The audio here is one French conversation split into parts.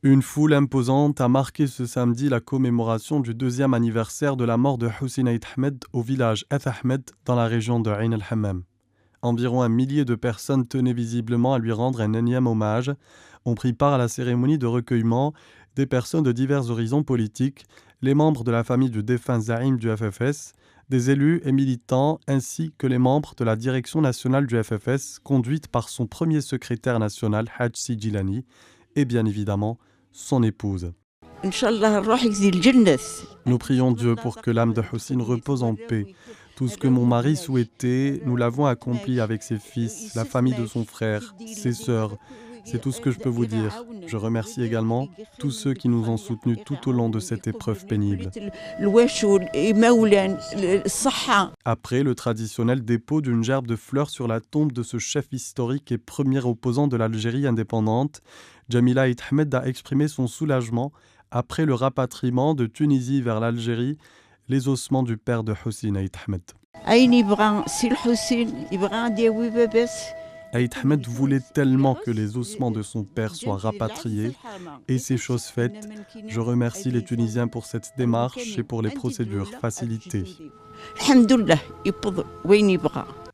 Une foule imposante a marqué ce samedi la commémoration du 2e anniversaire de la mort de Hussein Ait Ahmed au village Eth Ahmed dans la région de Ain el-Hammam. Environ 1 millier de personnes tenaient visiblement à lui rendre un énième hommage, ont pris part à la cérémonie de recueillement des personnes de divers horizons politiques, les membres de la famille du défunt Zaïm du FFS, des élus et militants, ainsi que les membres de la direction nationale du FFS, conduite par son premier secrétaire national, Hadj Sijilani, et bien évidemment, son épouse. Nous prions Dieu pour que l'âme de Hussein repose en paix. Tout ce que mon mari souhaitait, nous l'avons accompli avec ses fils, la famille de son frère, ses sœurs. C'est tout ce que je peux vous dire. Je remercie également tous ceux qui nous ont soutenus tout au long de cette épreuve pénible. Après le traditionnel dépôt d'une gerbe de fleurs sur la tombe de ce chef historique et premier opposant de l'Algérie indépendante, Jamila Ait Ahmed a exprimé son soulagement après le rapatriement de Tunisie vers l'Algérie, les ossements du père de Hussein Ait Ahmed. Ait Ahmed voulait tellement que les ossements de son père soient rapatriés et c'est chose faite. Je remercie les Tunisiens pour cette démarche et pour les procédures facilitées.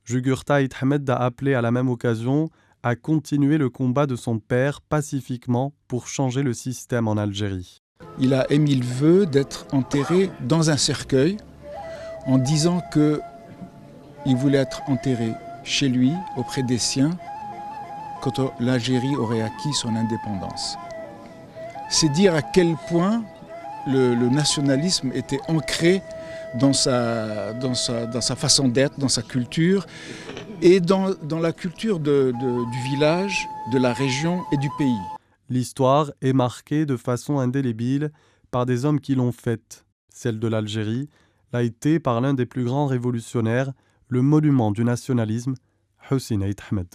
Jugurtha Ait Ahmed a appelé à la même occasion à continuer le combat de son père pacifiquement pour changer le système en Algérie. Il a émis le vœu d'être enterré dans un cercueil en disant qu'il voulait être enterré chez lui, auprès des siens, quand l'Algérie aurait acquis son indépendance. C'est dire à quel point le nationalisme était ancré dans sa façon d'être, dans sa culture et dans la culture du village, de la région et du pays. L'histoire est marquée de façon indélébile par des hommes qui l'ont faite. Celle de l'Algérie l'a été par l'un des plus grands révolutionnaires, le monument du nationalisme, Hussein Ait Ahmed.